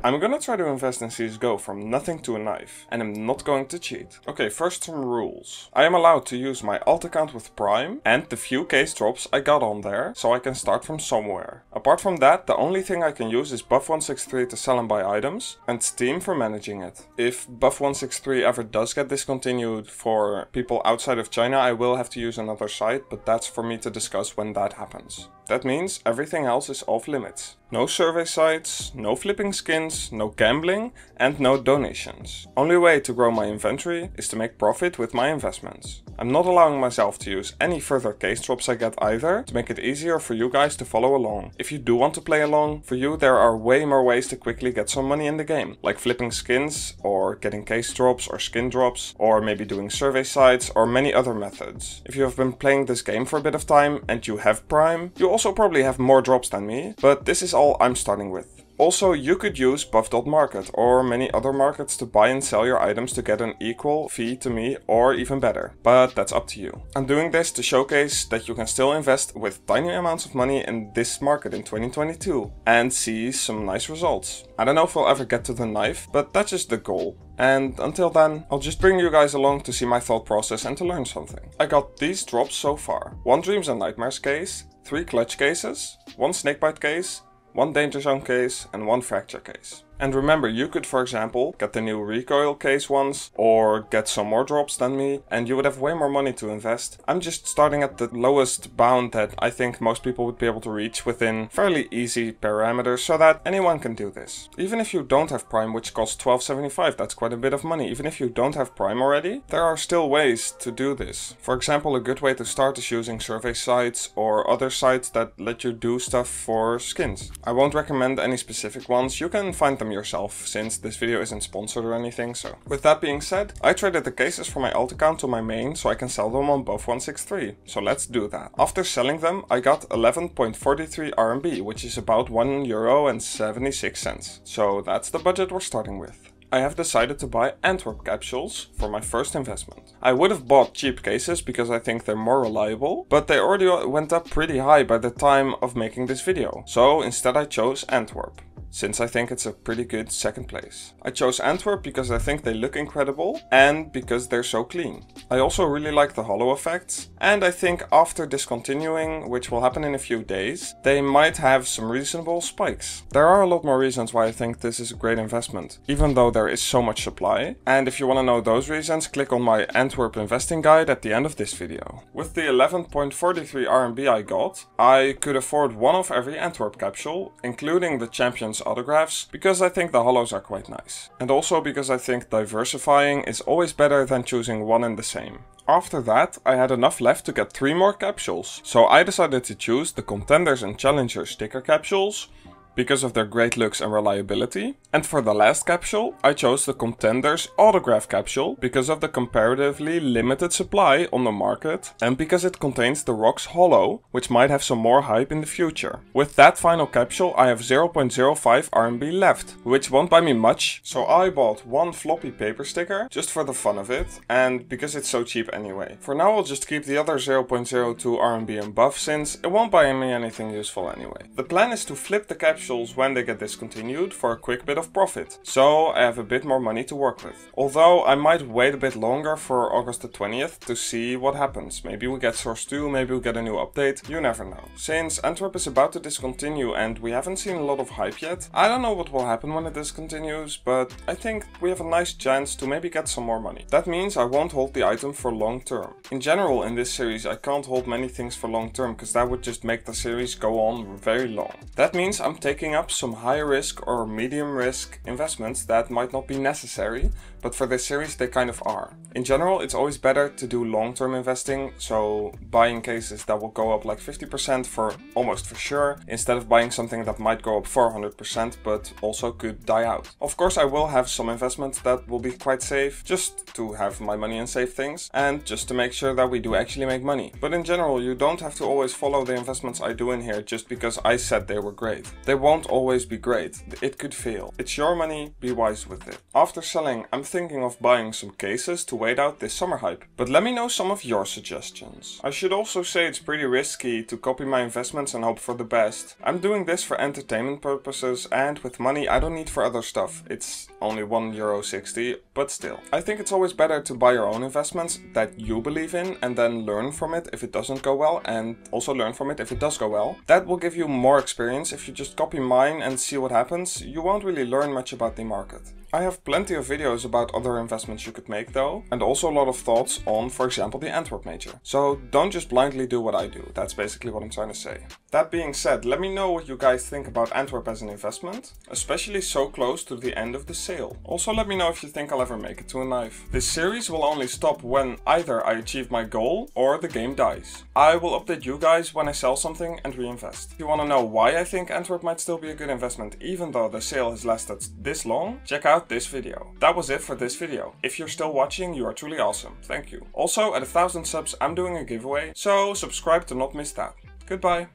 I'm gonna try to invest in CSGO from nothing to a knife, and I'm not going to cheat. Okay, first some rules. I am allowed to use my alt account with Prime and the few case drops I got on there, so I can start from somewhere. Apart from that, the only thing I can use is Buff163 to sell and buy items, and Steam for managing it. If Buff163 ever does get discontinued for people outside of China, I will have to use another site, but that's for me to discuss when that happens. That means everything else is off limits. No survey sites, no flipping skins, no gambling, and no donations. Only way to grow my inventory is to make profit with my investments. I'm not allowing myself to use any further case drops I get either, to make it easier for you guys to follow along. If you do want to play along, for you there are way more ways to quickly get some money in the game, like flipping skins, or getting case drops or skin drops, or maybe doing survey sites, or many other methods. If you have been playing this game for a bit of time and you have Prime, you also probably have more drops than me, but this is all I'm starting with. Also, you could use Buff.market or many other markets to buy and sell your items to get an equal fee to me or even better, but that's up to you. I'm doing this to showcase that you can still invest with tiny amounts of money in this market in 2022 and see some nice results. I don't know if we'll ever get to the knife, but that's just the goal. And until then, I'll just bring you guys along to see my thought process and to learn something. I got these drops so far: 1 Dreams and Nightmares case, 3 clutch cases, 1 snakebite case, 1 danger zone case and 1 fracture case. And remember, you could, for example, get the new recoil case ones or get some more drops than me, and you would have way more money to invest. I'm just starting at the lowest bound that I think most people would be able to reach within fairly easy parameters so that anyone can do this. Even if you don't have Prime, which costs $12.75, that's quite a bit of money. Even if you don't have Prime already, there are still ways to do this. For example, a good way to start is using survey sites or other sites that let you do stuff for skins. I won't recommend any specific ones, you can find them yourself, since this video isn't sponsored or anything. So with that being said, I traded the cases from my alt account to my main so I can sell them on Buff163. So let's do that. After selling them, I got 11.43 RMB, which is about €1.76. So that's the budget we're starting with. I have decided to buy Antwerp capsules for my first investment. I would have bought cheap cases because I think they're more reliable, but they already went up pretty high by the time of making this video. So instead I chose Antwerp, since I think it's a pretty good second place. I chose Antwerp because I think they look incredible and because they're so clean. I also really like the holo effects, and I think after discontinuing, which will happen in a few days, they might have some reasonable spikes. There are a lot more reasons why I think this is a great investment, even though there is so much supply. And if you want to know those reasons, click on my Antwerp investing guide at the end of this video. With the 11.43 RMB I got, I could afford one of every Antwerp capsule, including the Champions autographs, because I think the holos are quite nice. And also because I think diversifying is always better than choosing one and the same. After that, I had enough left to get 3 more capsules, so I decided to choose the Contenders and Challengers sticker capsules, because of their great looks and reliability. And for the last capsule, I chose the Contenders autograph capsule because of the comparatively limited supply on the market and because it contains the Rocks holo, which might have some more hype in the future. With that final capsule, I have 0.05 RMB left, which won't buy me much, so I bought 1 floppy paper sticker just for the fun of it and because it's so cheap anyway. For now, I'll just keep the other 0.02 RMB and buff, since it won't buy me anything useful anyway. The plan is to flip the capsule when they get discontinued for a quick bit of profit, so I have a bit more money to work with. Although I might wait a bit longer for August the 20th to see what happens. Maybe we get Source 2, maybe we'll get a new update, you never know. Since Antwerp is about to discontinue and we haven't seen a lot of hype yet, I don't know what will happen when it discontinues, but I think we have a nice chance to maybe get some more money. That means I won't hold the item for long term. In general in this series I can't hold many things for long term because that would just make the series go on very long. That means I'm taking up some high risk or medium risk investments that might not be necessary, but for this series they kind of are. In general, it's always better to do long-term investing, so buying cases that will go up like 50% for almost for sure, instead of buying something that might go up 400% but also could die out. Of course, I will have some investments that will be quite safe, just to have my money in safe things, and just to make sure that we do actually make money. But in general, you don't have to always follow the investments I do in here just because I said they were great. They won't always be great, it could fail. It's your money, be wise with it. After selling, I'm thinking of buying some cases to wait out this summer hype, but let me know some of your suggestions. I should also say it's pretty risky to copy my investments and hope for the best. I'm doing this for entertainment purposes, and with money I don't need for other stuff. It's only €1.60, but still. I think it's always better to buy your own investments that you believe in and then learn from it if it doesn't go well, and also learn from it if it does go well. That will give you more experience. If you just copy mine and see what happens, you won't really learn much about the market. I have plenty of videos about other investments you could make though, and also a lot of thoughts on, for example, the Antwerp major. So don't just blindly do what I do, that's basically what I'm trying to say. That being said, let me know what you guys think about Antwerp as an investment, especially so close to the end of the sale. Also let me know if you think I'll ever make it to a knife. This series will only stop when either I achieve my goal or the game dies. I will update you guys when I sell something and reinvest. If you want to know why I think Antwerp might still be a good investment even though the sale has lasted this long, check out this video. That was it for this video. If you're still watching, you are truly awesome. Thank you. Also, at 1,000 subs I'm doing a giveaway, so subscribe to not miss that. Goodbye.